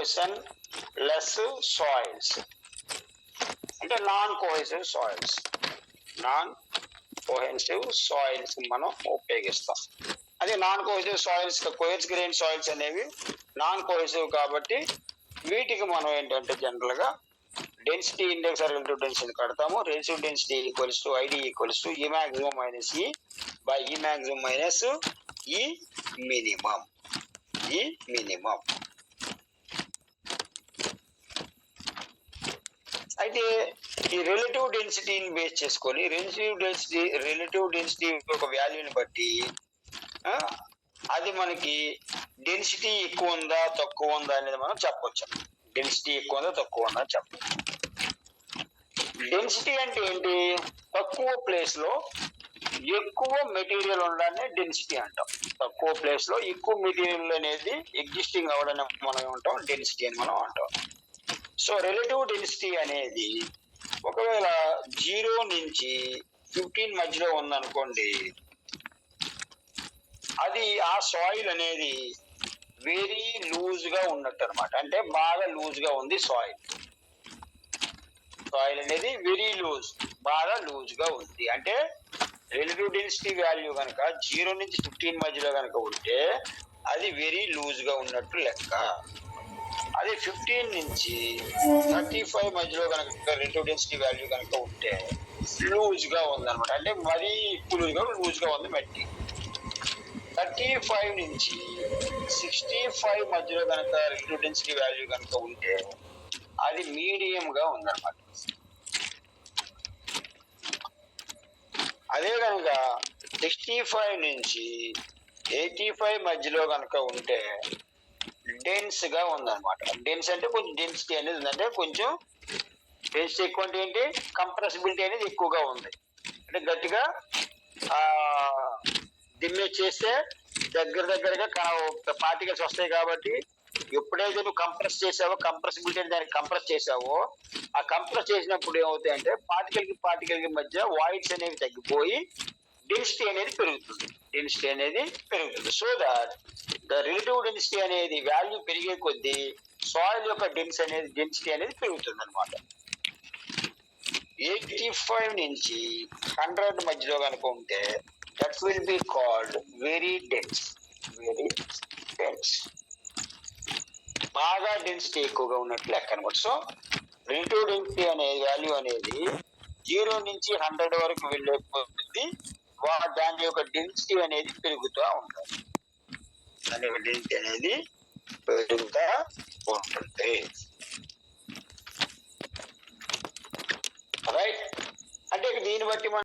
Cohesion less soils అంటే non cohesive soils. Non cohesive soils మనం ఉపయోగిస్తాం. అదే non cohesive soils, coarse grain soils అనేవి నాన్ కోహెసివ్ కాబట్టి వీటికి మనం ఏంటంటే జనరల్ గా డెన్సిటీ ఇండెక్స్ రిలేటివ్ డెన్సిటీ కడతాము. Relative density equals to ID equals to e maximum minus e by e maximum minus e minimum. E minimum అయితే ఈ relative డెన్సిటీని బేస్ చేసుకొని రిలేటివ్ డెన్సిటీ ఒక వాల్యూని బట్టి అది మనకి డెన్సిటీ ఎక్కువ ఉందా తక్కువ ఉందా అనేది మనం చెప్పొచ్చు. డెన్సిటీ ఎక్కువ ఉందా తక్కువ ఉందా చెప్పచ్చు. డెన్సిటీ అంటే ఏంటి? తక్కువ ప్లేస్ లో ఎక్కువ మెటీరియల్ ఉండడాన్ని డెన్సిటీ అంటాం. తక్కువ ప్లేస్ లో ఎక్కువ మెటీరియల్ అనేది ఎగ్జిస్టింగ్ అవ్వడాన్ని మనం ఏమంటాం? డెన్సిటీ అని మనం అంటాం. సో రిలేటివ్ డెన్సిటీ అనేది ఒకవేళ 0 నుంచి 15 మధ్యలో ఉందనుకోండి, అది ఆ సాయిల్ అనేది వెరీ లూజ్ గా ఉన్నట్టు అనమాట. అంటే బాగా లూజ్ గా ఉంది సాయిల్. సాయిల్ అనేది వెరీ లూజ్, బాగా లూజ్ గా ఉంది. అంటే రిలేటివ్ డెన్సిటీ వాల్యూ కనుక 0 నుంచి 15 మధ్యలో కనుక ఉంటే అది వెరీ లూజ్ గా ఉన్నట్టు లెక్క. అదే 15 నుంచి 35 మధ్యలో కనుక రిలేటివ్ డెన్సిటీ వాల్యూ కనుక ఉంటే లూజ్ గా ఉందన్నమాట. అంటే మరీ ఎక్కువ లూజ్ గా ఉంది మట్టి. 35 నుంచి 65 మధ్యలో కనుక రిలేటివ్ డెన్సిటీ వాల్యూ కనుక ఉంటే అది మీడియం గా ఉందన్నమాట. అదే కనుక 65 నుంచి 85 మధ్యలో కనుక ఉంటే డెన్స్ గా ఉందన్నమాట. డెన్స్ అంటే కొంచెం డెన్సిటీ అనేది ఉందంటే కొంచెం డెన్సిటీ ఎక్కువ అంటే ఏంటి? కంప్రెసిబిలిటీ అనేది ఎక్కువగా ఉంది. అంటే గట్టిగా దిమ్మే చేస్తే దగ్గరగా పార్టికల్స్ వస్తాయి కాబట్టి ఎప్పుడైతే నువ్వు కంప్రెస్ చేసావో, కంప్రెసిబిలిటీ దానికి కంప్రెస్ చేసావో, ఆ కంప్రెస్ చేసినప్పుడు ఏమవుతాయంటే పార్టికల్ కి మధ్య వాయిడ్స్ అనేవి తగ్గిపోయి డెన్సిటీ అనేది పెరుగుతుంది. డెన్సిటీ అనేది పెరుగుతుంది. So that the relative density అనేది వాల్యూ పెరిగే కొద్దీ సాయిల్ యొక్క డెన్సిటీ అనేది పెరుగుతుంది అనమాట. 85 నుంచి 100 మధ్యలో కనుక ఉంటే that will be called very dense. Very dense, బాగా డెన్సిటీ ఎక్కువగా ఉన్నట్లు లెక్క అనమాట. సో రిలేటివ్ డెన్సిటీ అనే వాల్యూ అనేది 0 నుంచి 100 వరకు వెళ్ళే కొద్దీ దాని యొక్క డెన్సిటీ అనేది పెరుగుతూ ఉంటుంది. దాని యొక్క డెన్సిటీ అనేది పెరుగుతూ ఉంటుంది. రైట్? అంటే దీన్ని బట్టి మనం